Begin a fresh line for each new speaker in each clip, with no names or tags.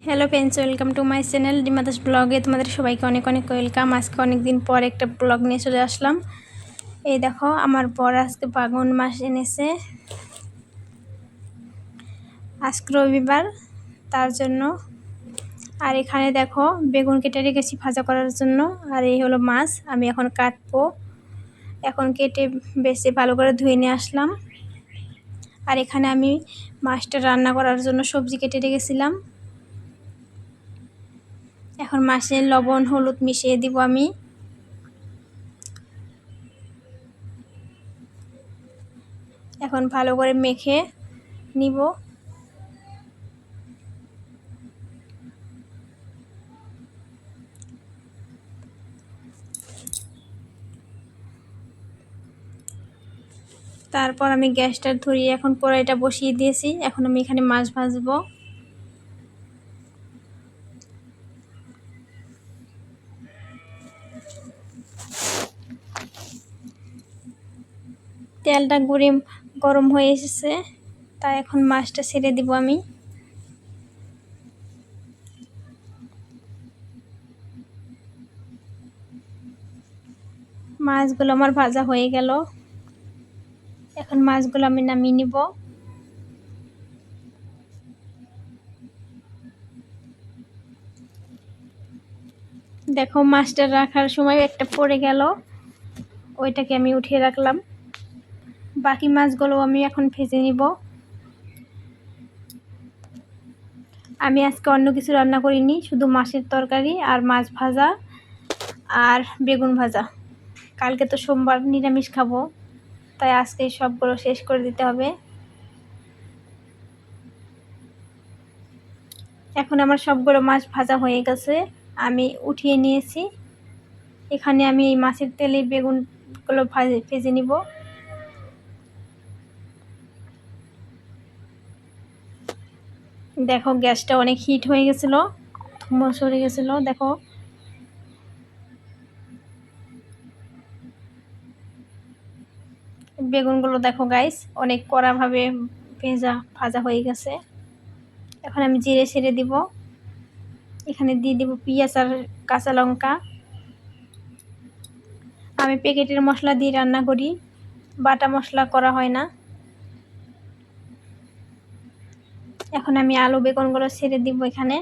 Hello friends, welcome to my channel ডিমাদাস ব্লগে তোমাদের সবাইকে অনেক অনেক ওয়েলকাম। আজকে অনেক দিন পর একটা ব্লগ নিয়ে চলে আসলাম। এই দেখো, আমার বর আজকে বাগুন মাছ এনেছে। আজকে রবিবার, তার জন্য। আর এখানে দেখো বেগুন কেটে রেখেছি ভাজা করার জন্য। আর এই হলো মাছ, আমি এখন কাটবো। এখন কেটে বেছে ভালো করে ধুয়ে নিয়ে আসলাম। আর এখানে আমি মাছটা রান্না করার জন্য সবজি কেটে রেখেছিলাম। এখন মাছে লবণ হলুদ মিশিয়ে দিব আমি। এখন ভালো করে মেখে নিব। তারপর আমি গ্যাসটা ধরিয়ে এখন কড়াইটা বসিয়ে দিয়েছি। এখন আমি এখানে মাছ ভাজবো। তেলটা গরম হয়ে এসেছে, তাই এখন মাছটা ছেড়ে দিব আমি। মাছগুলো আমার ভাজা হয়ে গেল। এখন মাছগুলো আমি নামিয়ে নিব। দেখো, মাছটা রাখার সময় একটা পড়ে গেল, ওইটাকে আমি উঠিয়ে রাখলাম। বাকি মাছগুলো আমি এখন ভেজে নিব। আমি আজকে অন্য কিছু রান্না করিনি, শুধু মাছের তরকারি আর মাছ ভাজা আর বেগুন ভাজা। কালকে তো সোমবার, নিরামিষ খাবো, তাই আজকে সবগুলো শেষ করে দিতে হবে। এখন আমার সবগুলো মাছ ভাজা হয়ে গেছে, আমি উঠিয়ে নিয়েছি। এখানে আমি এই মাছের তেলে বেগুনগুলো ভেজে নিব। দেখো, গ্যাসটা অনেক হিট হয়ে গেছিলো, ধুঁয়া সরে গেছিলো। দেখো, বেগুনগুলো দেখো গাইস, অনেক কড়াভাবে ভাজা হয়ে গেছে। এখন আমি জিরে ছেড়ে দিব। এখানে দিয়ে দিব পেঁয়াজ আর কাঁচা লঙ্কা। আমি প্যাকেটের মশলা দিয়ে রান্না করি, বাটা মশলা করা হয় না। এখন আমি আলু বেগুনগুলো ছেড়ে দিব এখানে।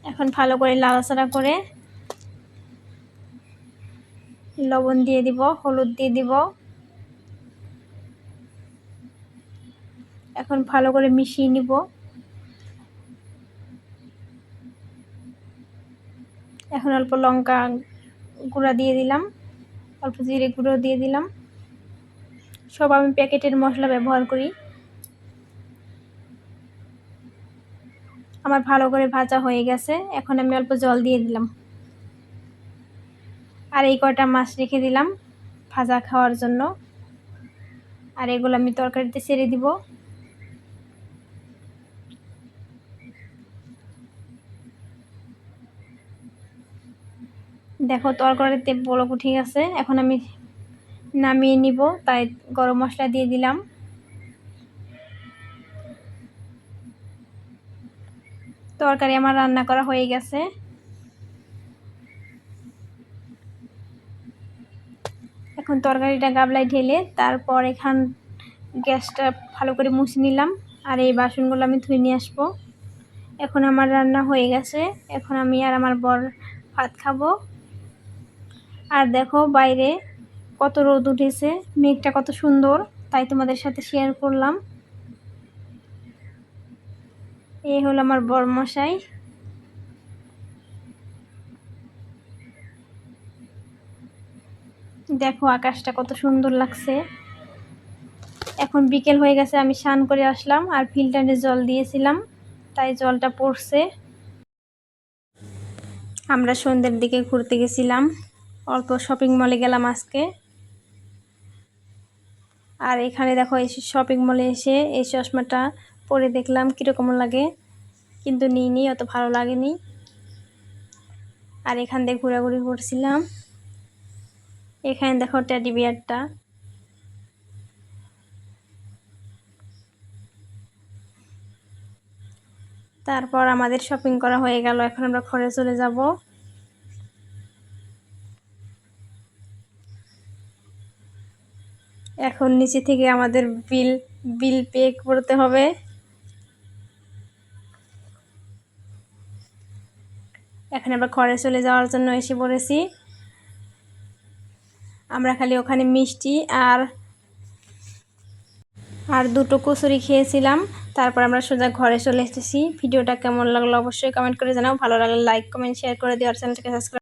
এখন ভালো করে নাড়াচাড়া করে লবণ দিয়ে দিব, হলুদ দিয়ে দিব। এখন ভালো করে মিশিয়ে নিব। এখন অল্প লঙ্কা গুঁড়া দিয়ে দিলাম, অল্প জিরে গুঁড়ো দিয়ে দিলাম। সব আমি প্যাকেটের মশলা ব্যবহার করি। আমার ভালো করে ভাজা হয়ে গেছে, এখন আমি অল্প জল দিয়ে দিলাম। আর এই কয়টা মাছ রেখে দিলাম ভাজা খাওয়ার জন্য। আর এগুলো আমি তরকারিতে ছেড়ে দিব। দেখো, তরকারিতে বলক উঠে গেছে, এখন আমি নামিয়ে নিব, তাই গরম মশলা দিয়ে দিলাম। তরকারি আমার রান্না করা হয়ে গেছে। এখন তরকারিটা গাবলায় ঢেলে তারপর গ্যাসটা ভালো করে মুছে নিলাম। আর এই বাসনগুলো আমি ধুয়ে নিয়ে আসবো। এখন আমার রান্না হয়ে গেছে, এখন আমি আর আমার বর ভাত খাবো। আর দেখো বাইরে কত রোদ উঠেছে, মেঘটা কত সুন্দর, তাই তোমাদের সাথে শেয়ার করলাম। এই হলো আমার বরমশাই। দেখো আকাশটা কত সুন্দর লাগছে। এখন বিকেল হয়ে গেছে, আমি স্নান করে আসলাম আর ফিল্টারে জল দিয়েছিলাম, তাই জলটা পড়ছে। আমরা সন্ধ্যের দিকে ঘুরতে গেছিলাম, অল্প শপিং মলে গেলাম আজকে। আর এখানে দেখো, এই শপিং মলে এসে এই চশমাটা পরে দেখলাম কীরকম লাগে, কিন্তু নিইনি, অত ভালো লাগেনি। আর এখান দিয়ে ঘোরাঘুরি করছিলাম। এখানে দেখো টেডি বিয়ারটা। তারপর আমাদের শপিং করা হয়ে গেল, এখন আমরা ঘরে চলে যাব। এখন নিচে থেকে আমাদের বিল পে করতে হবে। এখন আমরা ঘরে চলে যাওয়ার জন্য এসে পড়েছি। আমরা খালি ওখানে মিষ্টি আর দুটো কচুরি খেয়েছিলাম। তারপর আমরা সোজা ঘরে চলে এসেছি। ভিডিওটা কেমন লাগলো অবশ্যই কমেন্ট করে জানাও। ভালো লাগলে লাইক কমেন্ট শেয়ার করে দিও আর চ্যানেলটাকে সাবস্ক্রাইব